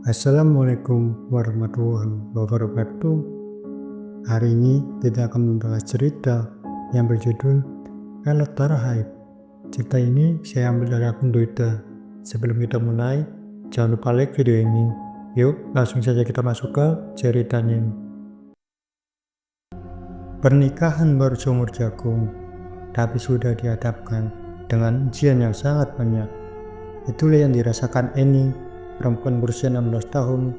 Assalamualaikum warahmatullahi wabarakatuh. Hari ini kita akan membahas cerita yang berjudul Alat Tarahaib. Cerita ini saya ambil dari akun Twitter. Sebelum kita mulai, jangan lupa like video ini. Yuk, langsung saja kita masuk ke ceritanya. Pernikahan baru seumur jagung, tapi sudah dihadapkan dengan ujian yang sangat banyak. Itulah yang dirasakan Eni, perempuan berusia 16 tahun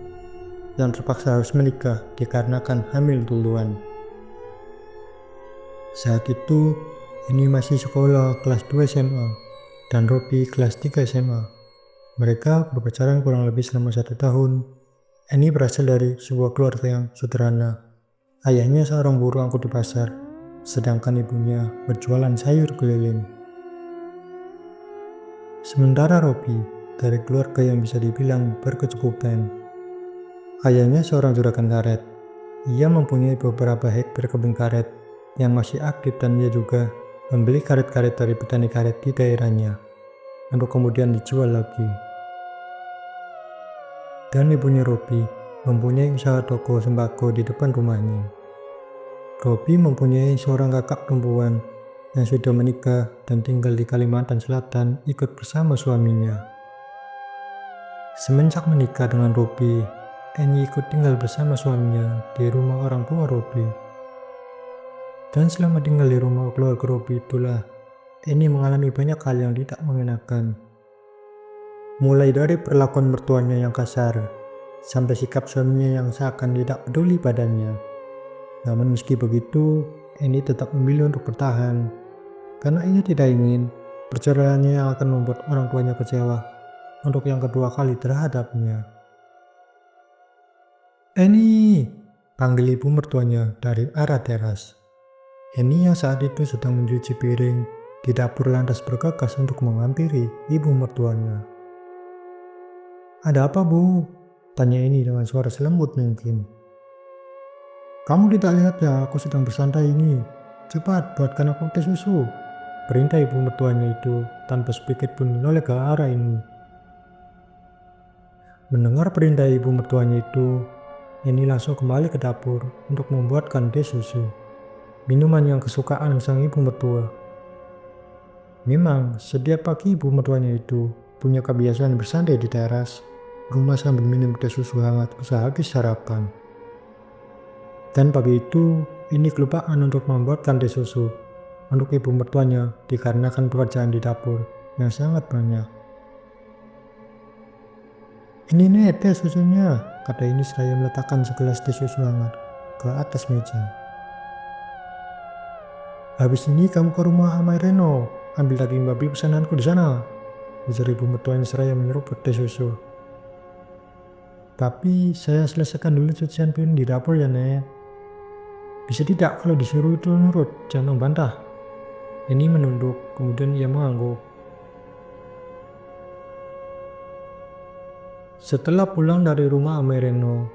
yang terpaksa harus menikah dikarenakan hamil duluan. Saat itu, Eni masih sekolah kelas 2 SMA dan Robi kelas 3 SMA. Mereka berpacaran kurang lebih selama 1 tahun. Eni berasal dari sebuah keluarga yang sederhana. Ayahnya seorang buruh angkut di pasar, sedangkan ibunya berjualan sayur keliling. Sementara Robi dari keluarga yang bisa dibilang berkecukupan. Ayahnya seorang juragan karet. Ia mempunyai beberapa hektar kebun karet yang masih aktif dan ia juga membeli karet-karet dari petani karet di daerahnya untuk kemudian dijual lagi. Dan ibunya Robi mempunyai usaha toko sembako di depan rumahnya. Robi mempunyai seorang kakak perempuan yang sudah menikah dan tinggal di Kalimantan Selatan ikut bersama suaminya. Semenjak menikah dengan Robi, Eni ikut tinggal bersama suaminya di rumah orang tua Robi. Dan selama tinggal di rumah keluarga Robi itulah, Eni mengalami banyak hal yang tidak mengenakan. Mulai dari perlakuan mertuanya yang kasar, sampai sikap suaminya yang seakan tidak peduli padanya. Namun meski begitu, Eni tetap memilih untuk bertahan, karena ia tidak ingin perceraiannya yang akan membuat orang tuanya kecewa untuk yang kedua kali terhadapnya. Eni, panggil ibu mertuanya dari arah teras. Eni yang saat itu sedang mencuci piring di dapur lantas bergegas untuk menghampiri ibu mertuanya. Ada apa, Bu? Tanya Eni dengan suara selembut mungkin. Kamu tidak lihat ya, aku sedang bersantai ini. Cepat buatkan aku teh susu, perintah ibu mertuanya itu tanpa sedikit pun menoleh ke arah Eni. Mendengar perintah ibu mertuanya itu, Eni langsung kembali ke dapur untuk membuatkan teh susu, minuman yang kesukaan sang ibu mertua. Memang, setiap pagi ibu mertuanya itu punya kebiasaan bersantai di teras rumah sambil minum teh susu hangat sehabis sarapan. Dan pagi itu, Eni kelupaan untuk membuatkan teh susu untuk ibu mertuanya dikarenakan pekerjaan di dapur yang sangat banyak. Ini nih teh susunya, kata Eni seraya meletakkan segelas teh susu hangat ke atas meja. Habis ini kamu ke rumah Amai Reno, ambil daging babi pesananku di sana, ujar ibu mertuanya seraya menyeruput teh susu. Tapi saya selesaikan dulu cucian piring di dapur ya, Nek. Bisa tidak kalau disuruh itu nurut, jangan membantah. Eni menunduk, kemudian ia mengangguk. Setelah pulang dari rumah Amai Reno,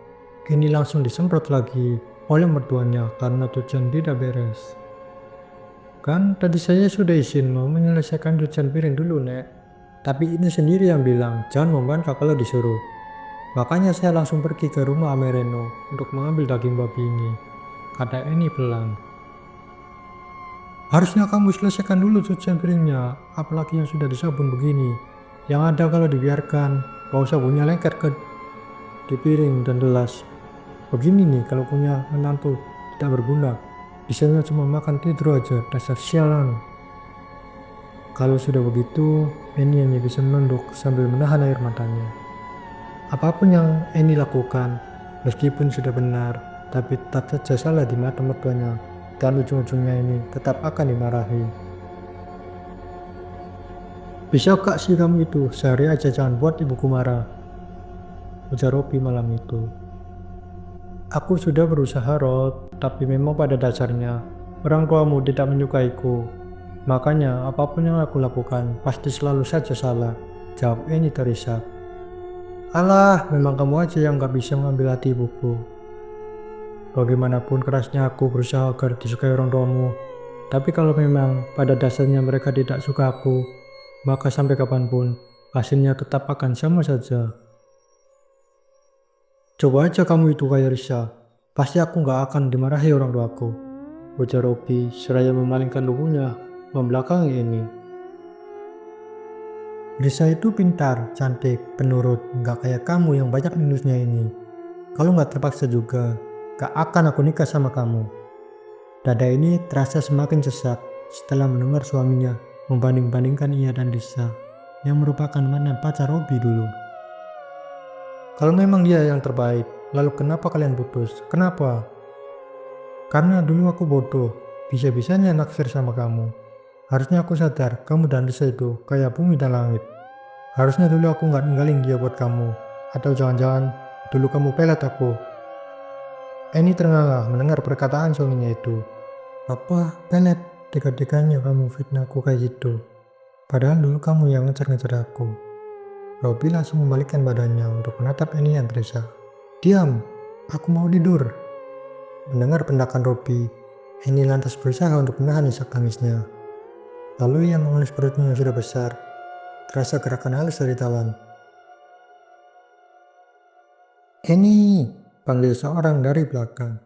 Eni langsung disemprot lagi oleh mertuanya karena cucian tidak beres. Kan tadi saya sudah izin mau menyelesaikan cucian piring dulu, Nek. Tapi ini sendiri yang bilang jangan membantah kalau disuruh. Makanya saya langsung pergi ke rumah Amai Reno untuk mengambil daging babi ini, kata Eni pelan. Harusnya kamu selesaikan dulu cucian piringnya, apalagi yang sudah disabun begini. Yang ada kalau dibiarkan, bau sabunnya lengket ke di piring dan gelas. Begini nih kalau punya menantu tidak berguna, bisanya cuma makan tidur aja, dasar sialan. Kalau sudah begitu, Eni hanya bisa menunduk sambil menahan air matanya. Apapun yang Eni lakukan, meskipun sudah benar, tapi tetap saja salah di mata mertuanya, dan ujung-ujungnya Eni tetap akan dimarahi. Bisa gak sih kamu itu, sehari aja jangan buat ibuku marah, ujar Robi malam itu. Aku sudah berusaha, Rod, tapi memang pada dasarnya orang tuamu tidak menyukaiku. Makanya apapun yang aku lakukan pasti selalu saja salah, jawab Eni terisak. Alah, memang kamu aja yang gak bisa mengambil hati ibuku. Bagaimanapun kerasnya aku berusaha agar disukai orang tuamu, tapi kalau memang pada dasarnya mereka tidak suka aku, maka sampai kapanpun hasilnya tetap akan sama saja. Coba aja kamu itu kayak Risa. Pasti aku nggak akan dimarahi orang tuaku. Ujar Robi seraya memalingkan tubuhnya membelakangi ini. Risa itu pintar, cantik, penurut, nggak kayak kamu yang banyak minusnya ini. Kalau nggak terpaksa juga, gak akan aku nikah sama kamu. Dada ini terasa semakin sesak setelah mendengar suaminya membanding-bandingkan ia dan Risa yang merupakan mantan pacar Robi dulu. Kalau memang dia yang terbaik, lalu kenapa kalian putus? Kenapa? Karena dulu aku bodoh, bisa-bisanya naksir sama kamu. Harusnya aku sadar kamu dan Risa itu kayak bumi dan langit. Harusnya dulu aku nggak ninggalin dia buat kamu. Atau jangan-jangan dulu kamu pelet aku. Eni ternganga mendengar perkataan suaminya itu. Apa pelet? Tega-teganya kamu fitnah aku kayak gitu. Padahal dulu kamu yang ngejar-ngejar aku. Robi langsung membalikkan badannya untuk menatap Eni dan Risa. Diam, aku mau tidur. Mendengar pendakan Robi, Eni lantas berusaha untuk menahan isak tangisnya. Lalu ia mengelus perutnya yang sudah besar. Terasa gerakan halus dari tangan. Eni, panggil seorang dari belakang.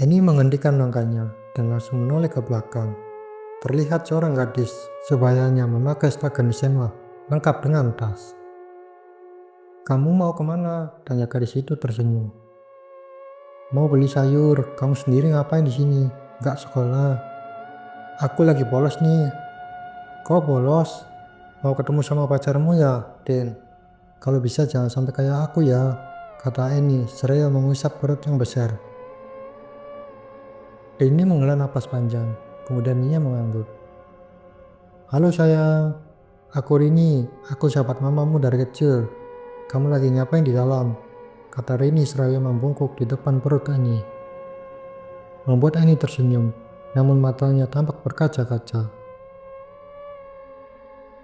Eni menghentikan langkahnya dan langsung menoleh ke belakang. Terlihat seorang gadis, sebayanya memakai seragam SMA, lengkap dengan tas. Kamu mau kemana? Tanya gadis itu tersenyum. Mau beli sayur, kamu sendiri ngapain di sini? Gak sekolah. Aku lagi bolos nih. Kok bolos? Mau ketemu sama pacarmu ya, Den? Kalau bisa jangan sampai kayak aku ya, kata Eni seraya mengusap perut yang besar. Eni menghela napas panjang, kemudian ia mengangguk. Halo sayang, aku Rini, aku sahabat mamamu dari kecil. Kamu lagi ngapain di dalam? Kata Rini seraya membungkuk di depan perut Eni. Membuat Eni tersenyum, namun matanya tampak berkaca-kaca.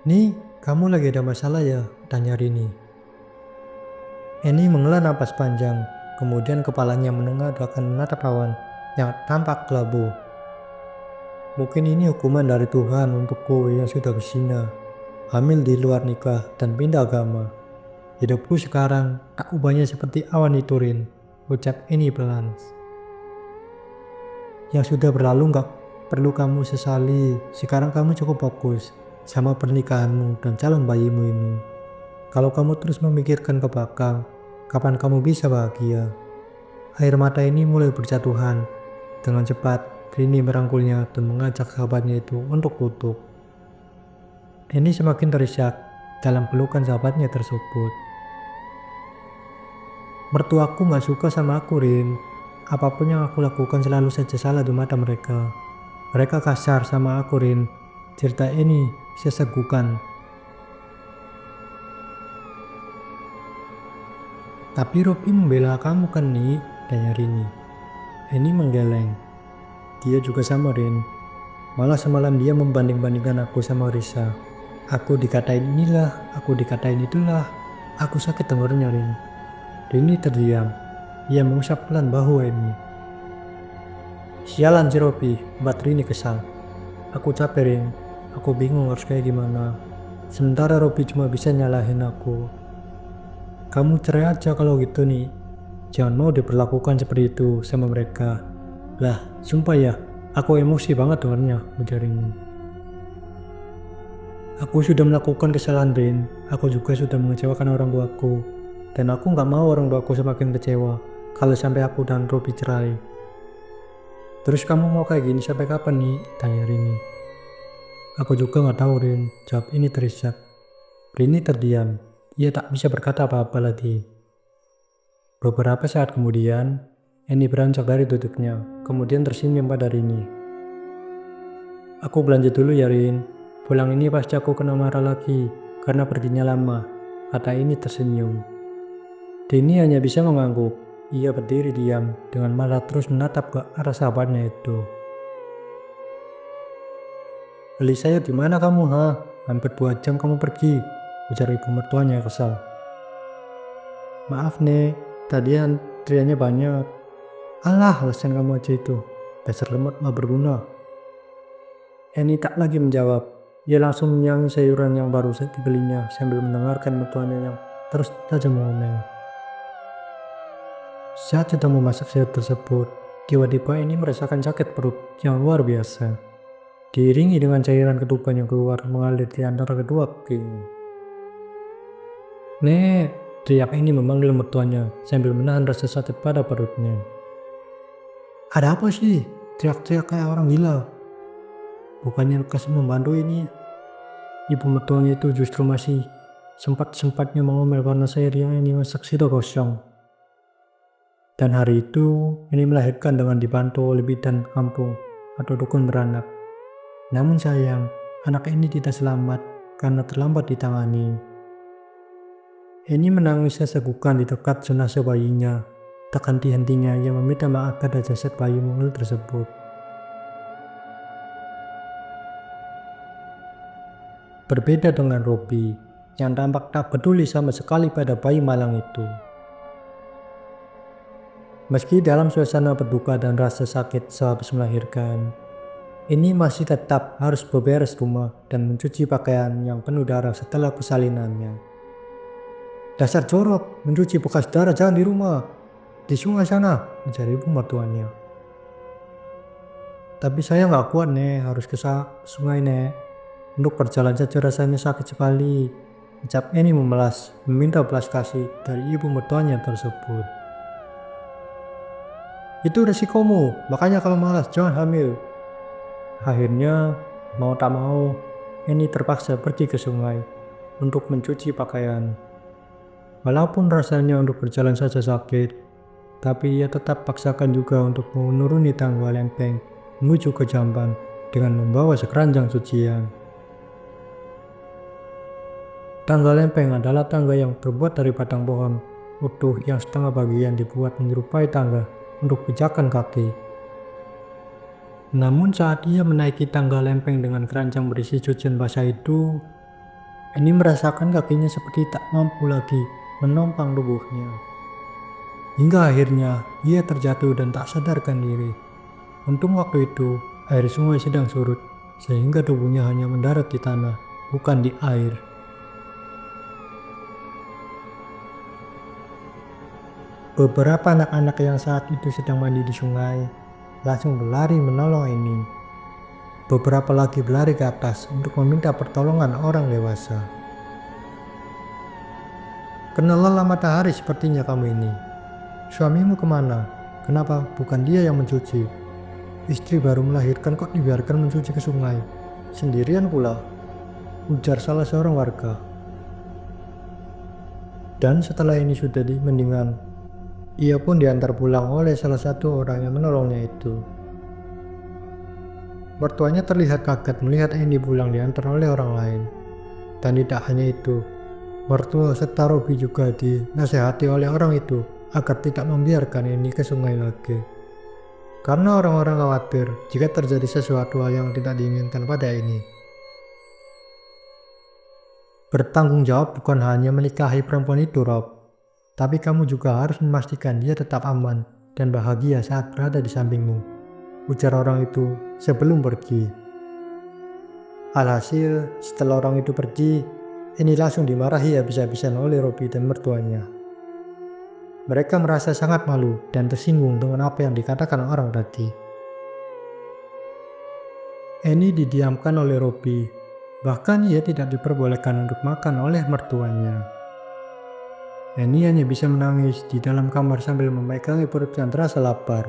Nih, kamu lagi ada masalah ya? Tanya Rini. Eni menghela napas panjang, kemudian kepalanya menengadah akan menatap awan yang tampak kelabu. Mungkin ini hukuman dari Tuhan untukku yang sudah berzina, hamil di luar nikah, dan pindah agama. Hidupku sekarang tak ubahnya seperti awan itu, Rin, ucap Eni pelan. Yang sudah berlalu gak perlu kamu sesali, sekarang kamu cukup fokus sama pernikahanmu dan calon bayimu ini. Kalau kamu terus memikirkan ke belakang, kapan kamu bisa bahagia? Air mata ini mulai berjatuhan. Dengan cepat, Rini merangkulnya dan mengajak sahabatnya itu untuk tutup. Eni semakin terisak dalam pelukan sahabatnya tersebut. Mertuaku gak suka sama aku, Rin. Apapun yang aku lakukan selalu saja salah di mata mereka. Mereka kasar sama aku, Rin. Cerita Eni sesegukan. Tapi Robi membela kamu kan nih, tanya Rini. Eni menggeleng. Dia juga sama, Rin. Malah semalam dia membanding-bandingkan aku sama Risa. Aku dikatain inilah, aku dikatain itulah. Aku sakit dengarnya, Rin. Rini terdiam. Ia mengusap pelan bahu Eni. Sialan si Robi, Mbak Rini kesal. Aku capek, Rin. Aku bingung harus kayak gimana. Sementara Robi cuma bisa nyalahin aku. Kamu cerai aja kalau gitu nih. Jangan mau diperlakukan seperti itu sama mereka. Lah, sumpah ya, aku emosi banget dengarnya, ujar Rini. Aku sudah melakukan kesalahan, Rin. Aku juga sudah mengecewakan orang tuaku. Dan aku gak mau orang tuaku semakin kecewa kalau sampai aku dan Robi cerai. Terus kamu mau kayak gini sampai kapan nih? Tanya Rini. Aku juga gak tahu, Rin, jawab Eni terisak. Rini terdiam. Ia tak bisa berkata apa-apa lagi. Beberapa saat kemudian, Eni beranjak dari duduknya, kemudian tersenyum pada Rini. Aku belanja dulu ya, Rin. Pulang ini pasti aku kena marah lagi, karena perginya lama, kata Eni tersenyum. Rini hanya bisa mengangguk. Ia berdiri diam, dengan marah terus menatap ke arah sahabatnya itu. Beli sayur di mana kamu, ha? Hampir 2 jam kamu pergi, ujar ibu mertuanya kesal. Maaf, Nek, tadi antriannya banyak. Alah, alasan kamu aja itu. Dasar lemot gak berguna. Eni tak lagi menjawab. Ia langsung menyanyi sayuran yang baru saja dibelinya sambil mendengarkan mertuanya yang terus saja ngomel. Saat sedang memasak sayur tersebut, tiba-tiba ini merasakan sakit perut yang luar biasa. Diiringi dengan cairan ketuban yang keluar mengalir di antara kedua kakinya. Nek, teriak ini memanggil mertuanya sambil menahan rasa sakit pada perutnya. Ada apa sih? Teriak-teriak kayak orang gila. Bukannya lekas membantu ini. Ibu mertuanya itu justru masih sempat-sempatnya mengomel karena sayur yang ini masak sudah kosong. Dan hari itu, ini melahirkan dengan dibantu oleh bidan kampung atau dukun beranak. Namun sayang, anak ini tidak selamat karena terlambat ditangani. Ini menangis sesegukan di dekat jenazah bayinya. Tak henti-hentinya ia meminta maaf pada jasad bayi mungil tersebut. Berbeda dengan Robi, yang tampak tak peduli sama sekali pada bayi malang itu. Meski dalam suasana berduka dan rasa sakit sehabis melahirkan, ini masih tetap harus beberes rumah dan mencuci pakaian yang penuh darah setelah persalinannya. Dasar jorok, mencuci bekas darah jangan di rumah, di sungai sana, mencari ibu mertuanya. Tapi saya nggak kuat nek, harus ke sungai nek. Untuk berjalan saja rasanya sakit sekali. Ucap ini memelas, meminta belas kasih dari ibu mertuanya tersebut. Itu resikomu, makanya kalau malas jangan hamil. Akhirnya, mau tak mau, ini terpaksa pergi ke sungai untuk mencuci pakaian. Walaupun rasanya untuk berjalan saja sakit, tapi ia tetap paksakan juga untuk menuruni tangga lempeng menuju ke jamban dengan membawa sekeranjang cucian. Tangga lempeng adalah tangga yang terbuat dari batang pohon utuh yang setengah bagian dibuat menyerupai tangga untuk pijakan kaki. Namun saat ia menaiki tangga lempeng dengan keranjang berisi cucian basah itu, ini merasakan kakinya seperti tak mampu lagi menopang tubuhnya. Hingga akhirnya ia terjatuh dan tak sadarkan diri. Untung waktu itu air sungai sedang surut, sehingga tubuhnya hanya mendarat di tanah, bukan di air. Beberapa anak-anak yang saat itu sedang mandi di sungai langsung berlari menolong ini. Beberapa lagi berlari ke atas untuk meminta pertolongan orang dewasa. Kena lelah matahari sepertinya kamu ini. Suamimu kemana? Kenapa bukan dia yang mencuci? Istri baru melahirkan kok dibiarkan mencuci ke sungai? Sendirian pula, ujar salah seorang warga. Dan setelah ini sudah mendingan, ia pun diantar pulang oleh salah satu orang yang menolongnya itu. Mertuanya terlihat kaget melihat Andy pulang diantar oleh orang lain. Dan tidak hanya itu, mertua serta Robi juga dinasehati oleh orang itu agar tidak membiarkan Andy ke sungai lagi. Karena orang-orang khawatir jika terjadi sesuatu yang tidak diinginkan pada Andy. Bertanggung jawab bukan hanya menikahi perempuan itu, Rob. Tapi kamu juga harus memastikan dia tetap aman dan bahagia saat berada di sampingmu, ujar orang itu sebelum pergi. Alhasil, setelah orang itu pergi, ini langsung dimarahi habis-habisan oleh Robi dan mertuanya. Mereka merasa sangat malu dan tersinggung dengan apa yang dikatakan orang tadi. Annie didiamkan oleh Robi, bahkan ia tidak diperbolehkan untuk makan oleh mertuanya. Annie hanya bisa menangis di dalam kamar sambil memegangi perut yang terasa lapar.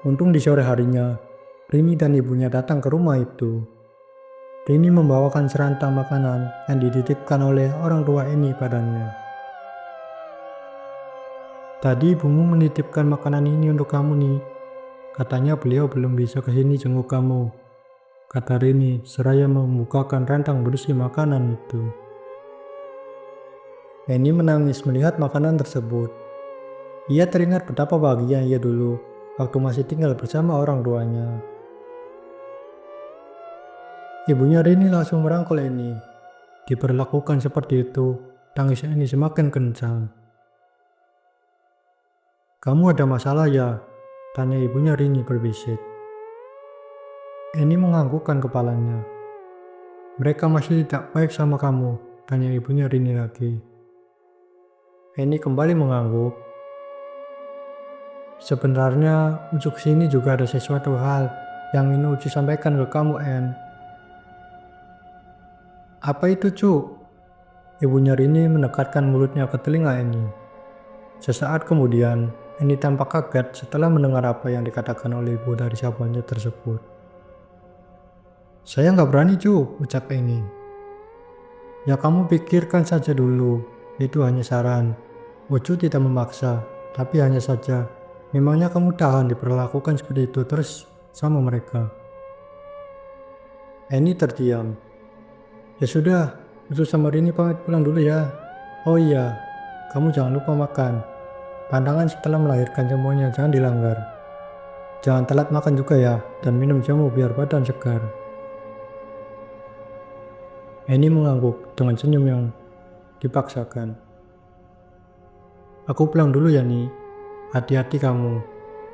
Untung di sore harinya, Rini dan ibunya datang ke rumah itu. Rini membawakan serantang makanan yang dititipkan oleh orang tua Annie padanya. Tadi ibumu menitipkan makanan ini untuk kamu nih. Katanya beliau belum bisa kesini jenguk kamu, kata Rini seraya membukakan rantang berisi makanan itu. Annie menangis melihat makanan tersebut. Ia teringat betapa bahagia ia dulu waktu masih tinggal bersama orang tuanya. Ibunya Rini langsung merangkul Annie. Diperlakukan seperti itu, tangis Annie semakin kencang. Kamu ada masalah ya? Tanya ibunya Rini berbisik. Annie menganggukkan kepalanya. Mereka masih tidak baik sama kamu, tanya ibunya Rini lagi. Annie kembali mengangguk. Sebenarnya Ucu sini juga ada sesuatu hal yang ingin Ucu sampaikan ke kamu, En. Apa itu, Cuk? Ibunya Rini mendekatkan mulutnya ke telinga Eni. Sesaat kemudian, Eni tampak kaget setelah mendengar apa yang dikatakan oleh ibu dari sahabatnya tersebut. Saya nggak berani, Cuk, ucap Eni. Ya kamu pikirkan saja dulu, itu hanya saran. Ucu tidak memaksa, tapi hanya saja. Memangnya kamu tahan diperlakukan seperti itu terus sama mereka? Eni terdiam. Ya sudah, Ucu sama Rini pamit pulang dulu ya. Oh iya, kamu jangan lupa makan. Pandangan setelah melahirkan semuanya jangan dilanggar. Jangan telat makan juga ya, dan minum jamu biar badan segar. Eni mengangguk dengan senyum yang dipaksakan. Aku pulang dulu ya, Ni. Hati-hati kamu.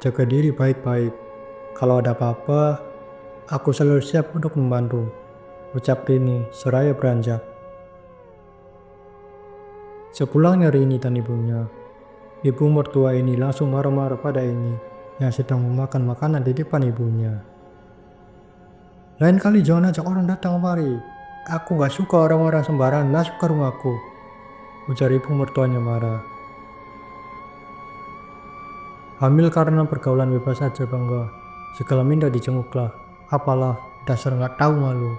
Jaga diri baik-baik. Kalau ada apa-apa, aku selalu siap untuk membantu. Ucap Rini seraya beranjak. Sepulangnya Rini dan ibunya, ibu mertua ini langsung marah-marah pada Eni yang sedang memakan makanan di depan ibunya. Lain kali jangan ajak orang datang kemari. Aku gak suka orang-orang sembarangan masuk ke rumahku, ujar ibu mertuanya marah. Hamil karena pergaulan bebas saja bangga, segala minta dijenguklah, apalah dasar gak tahu malu.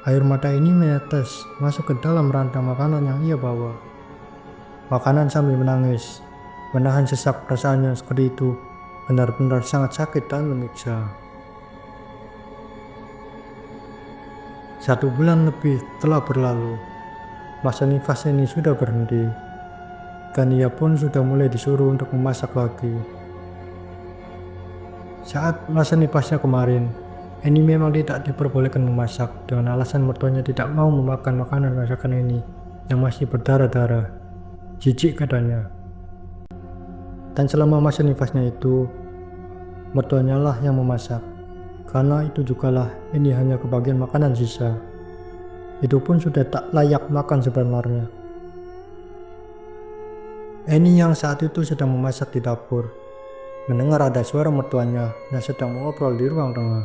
Air mata ini menetes masuk ke dalam rantang makanan yang ia bawa. Makanan sambil menangis, menahan sesak perasaannya seperti itu, benar-benar sangat sakit dan menyiksa. 1 bulan lebih telah berlalu. Masa nifas ini sudah berhenti, dan ia pun sudah mulai disuruh untuk memasak lagi. Saat masa nifasnya kemarin, Eni memang tidak diperbolehkan memasak dengan alasan mertuanya tidak mau memakan makanan masakan Eni yang masih berdarah-darah. Jijik katanya. Dan selama masa nifasnya itu, mertuanya lah yang memasak. Karena itu jugalah Eni hanya kebagian makanan sisa. Itu pun sudah tak layak makan sebenarnya. Eni yang saat itu sedang memasak di dapur, mendengar ada suara mertuanya yang sedang mengobrol di ruang tengah.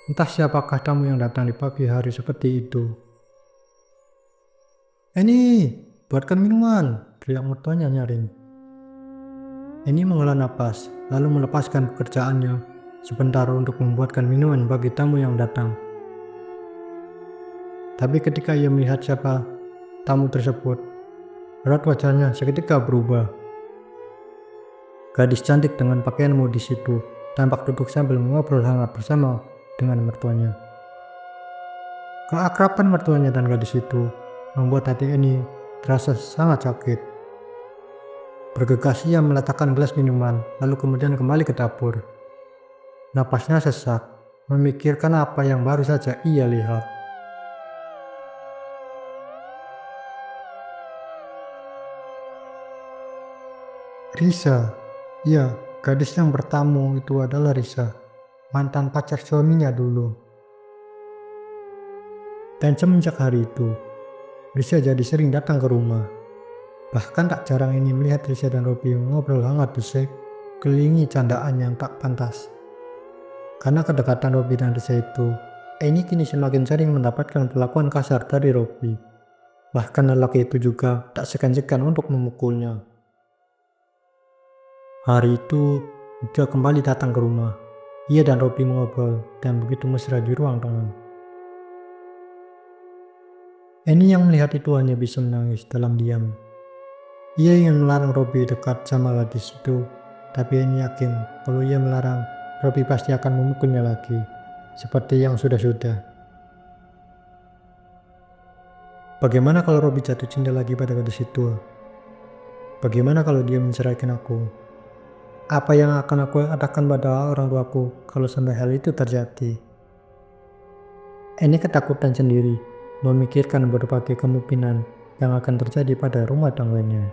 Entah siapakah tamu yang datang di pagi hari seperti itu. Eni, buatkan minuman, teriak mertuanya nyaring. Eni menghela napas, lalu melepaskan pekerjaannya sebentar untuk membuatkan minuman bagi tamu yang datang. Tapi ketika ia melihat siapa tamu tersebut, raut wajahnya seketika berubah. Gadis cantik dengan pakaian modis itu tampak duduk sambil mengobrol hangat bersama dengan mertuanya. Keakraban mertuanya dan gadis itu membuat hati Eni terasa sangat sakit. Bergegas ia meletakkan gelas minuman, lalu kemudian kembali ke dapur. Napasnya sesak, memikirkan apa yang baru saja ia lihat. Risa, ya, gadis yang bertamu itu adalah Risa, mantan pacar suaminya dulu. Dan semenjak hari itu, Risa jadi sering datang ke rumah. Bahkan tak jarang ini melihat Risa dan Robi ngobrol hangat besek, kelilingi candaan yang tak pantas. Karena kedekatan Robi dan Risa itu, Eni kini semakin sering mendapatkan perlakuan kasar dari Robi. Bahkan lelaki itu juga tak segan-segan untuk memukulnya. Hari itu, dia kembali datang ke rumah. Ia dan Robi mengobrol dan begitu mesra di ruang tengah. Eni yang melihat itu hanya bisa menangis dalam diam. Ia ingin melarang Robi dekat sama gadis itu, tapi Eni yakin kalau ia melarang, Robi pasti akan memukulnya lagi, seperti yang sudah-sudah. Bagaimana kalau Robi jatuh cinta lagi pada gadis itu? Bagaimana kalau dia menceraikan aku? Apa yang akan aku katakan pada orang tuaku kalau sampai hal itu terjadi? Eni ketakutan sendiri, memikirkan berbagai kemungkinan yang akan terjadi pada rumah tangganya.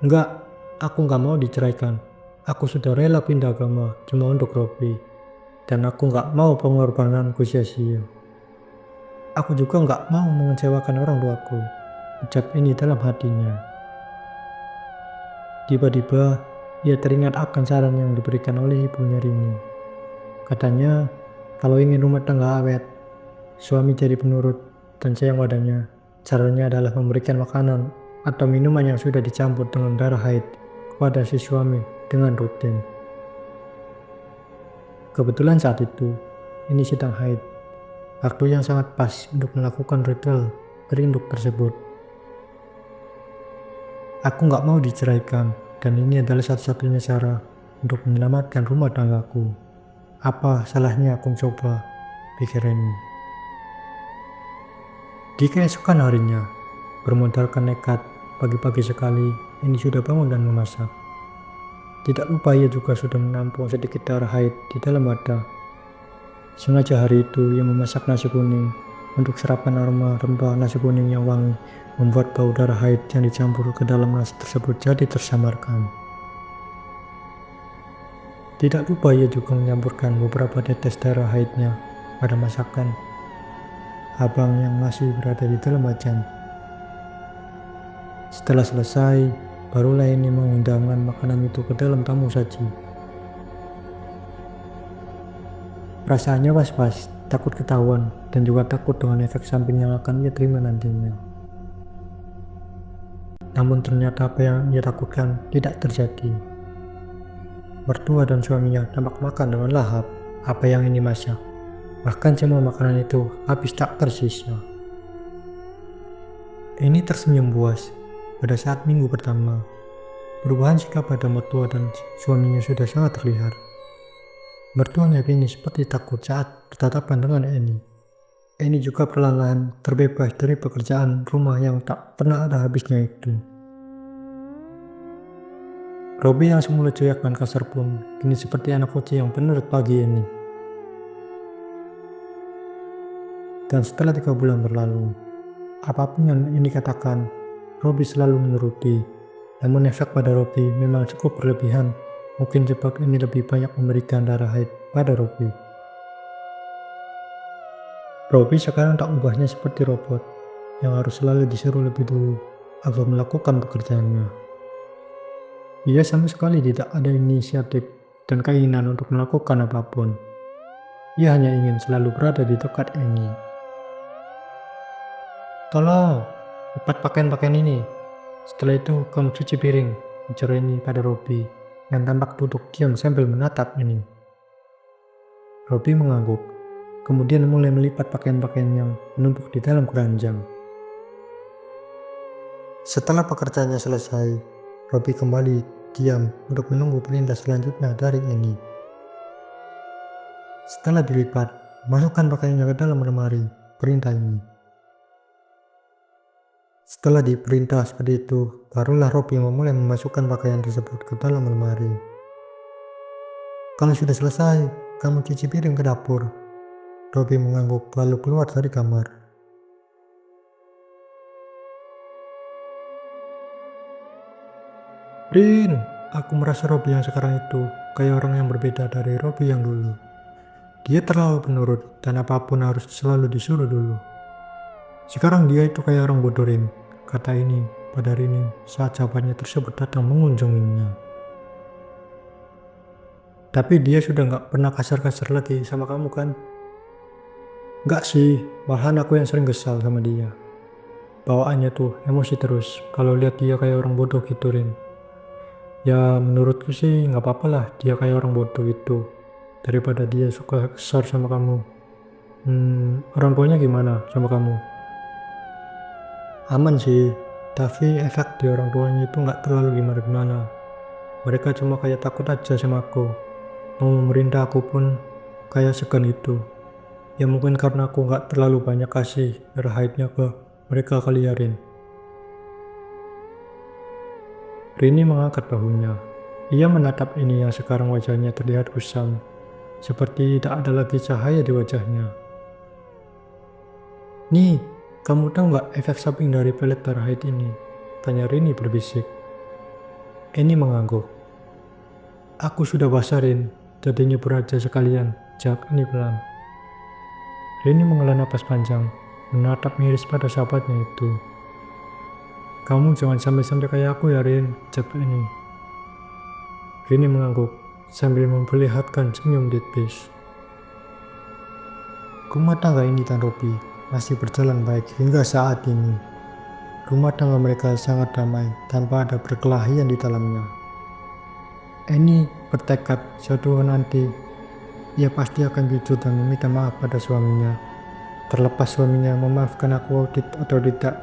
Enggak, aku nggak mau diceraikan. Aku sudah rela pindah agama cuma untuk Robi. Dan aku nggak mau pengorbananku sia-sia. Aku juga nggak mau mengecewakan orang tuaku, ucap ini dalam hatinya. Tiba-tiba, ia teringat akan saran yang diberikan oleh ibunya Rini. Katanya, kalau ingin rumah tangga awet, suami jadi penurut dan sayang padanya, caranya adalah memberikan makanan atau minuman yang sudah dicampur dengan darah haid kepada si suami dengan rutin. Kebetulan saat itu, ini sedang haid, waktu yang sangat pas untuk melakukan ritual berinduk tersebut. Aku nggak mau diceraikan, dan ini adalah satu-satunya cara untuk menyelamatkan rumah tanggaku. Apa salahnya aku coba, pikir Reni. Di keesokan harinya, bermodalkan nekat, pagi-pagi sekali, ini sudah bangun dan memasak. Tidak lupa ia juga sudah menampung sedikit darah haid di dalam wadah. Sengaja hari itu ia memasak nasi kuning. Untuk serapan aroma rempah nasi kuning yang wangi membuat bau darah haid yang dicampur ke dalam nasi tersebut jadi tersamarkan. Tidak lupa ia juga menyampurkan beberapa tetes darah haidnya pada masakan abang yang masih berada di dalam wajan. Setelah selesai, barulah ini menghidangkan makanan itu ke dalam tamu saji. Perasaannya was-was, takut ketahuan, dan juga takut dengan efek samping yang akan ia terima nantinya. Namun ternyata apa yang ia takutkan tidak terjadi. Mertua dan suaminya tampak makan dengan lahap apa yang ini masak. Bahkan semua makanan itu habis tak tersisa. Ini tersenyum puas pada saat minggu pertama. Perubahan sikap pada mertua dan suaminya sudah sangat terlihat. Mertuanya Rini seperti takut saat bertatapan dengan Eni. Eni juga perlahan terbebas dari pekerjaan rumah yang tak pernah ada habisnya itu. Robi yang semula cuek dan kasar pun kini seperti anak kucing yang penurut bagi Eni. Dan setelah 3 bulan berlalu, apapun yang Eni katakan, Robi selalu menuruti. Namun efek pada Robi memang cukup berlebihan. Mungkin sebab ini lebih banyak memberikan darah haid pada Robi. Robi sekarang tak ubahnya seperti robot yang harus selalu disuruh lebih dulu agar melakukan pekerjaannya. Ia sama sekali tidak ada inisiatif dan keinginan untuk melakukan apapun. Ia hanya ingin selalu berada di dekat Eni. Tolong, lipat pakaian-pakaian ini. Setelah itu kamu cuci piring, ujar Eni pada Robi yang tampak duduk diam sambil menatap Eni. Robi mengangguk, kemudian mulai melipat pakaian-pakaian yang menumpuk di dalam keranjang. Setelah pekerjaannya selesai, Robi kembali diam untuk menunggu perintah selanjutnya dari Eni. Setelah dilipat, masukkan pakaiannya ke dalam lemari, perintah Eni. Setelah diperintah seperti itu, barulah Robi memulai memasukkan pakaian tersebut ke dalam lemari. Kalau sudah selesai, kamu cuci piring ke dapur. Robi mengangguk lalu keluar dari kamar. Rin, aku merasa Robi yang sekarang itu kayak orang yang berbeda dari Robi yang dulu. Dia terlalu penurut dan apapun harus selalu disuruh dulu. Sekarang dia itu kayak orang bodoh, Rin, kata ini pada Rini saat sahabatnya tersebut datang mengunjunginya. Tapi dia sudah gak pernah kasar-kasar lagi sama kamu kan? Enggak sih, malahan aku yang sering kesal sama dia. Bawaannya tuh emosi terus kalau lihat dia kayak orang bodoh gitu, Rin. Ya menurutku sih gak apa-apa lah dia kayak orang bodoh itu, daripada dia suka kasar sama kamu. Orang tuanya gimana sama kamu? Aman sih, tapi efek di orang tuanya itu nggak terlalu gimana-gimana. Mereka cuma kayak takut aja sama aku. Mau memerintah aku pun kayak segan gitu. Ya mungkin karena aku nggak terlalu banyak kasih darah haidnya ke mereka kali ya, Rin. Rini mengangkat bahunya. Ia menatap ini yang sekarang wajahnya terlihat kusam, seperti tidak ada lagi cahaya di wajahnya. Nih, kamu tahu nggak efek samping dari pelet darah haid ini? Tanya Rini berbisik. Eni mengangguk. Aku sudah basarin, jadi nyebur aja sekalian, jawab Eni pelan. Rini menghela napas panjang, menatap miris pada sahabatnya itu. Kamu jangan sampai kayak aku ya, Rin, jawab Eni. Rini mengangguk sambil memperlihatkan senyum deadbeast. Rumah tangga ini dan Robi masih berjalan baik hingga saat ini. Rumah tangga mereka sangat damai tanpa ada perkelahian di dalamnya. Annie bertekad suatu hari nanti ia pasti akan jujur dan meminta maaf pada suaminya. Terlepas suaminya memaafkan aku atau tidak,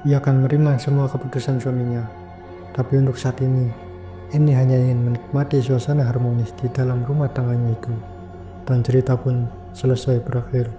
ia akan menerima semua keputusan suaminya. Tapi untuk saat ini, Annie hanya ingin menikmati suasana harmonis di dalam rumah tangganya itu. Dan cerita pun selesai berakhir.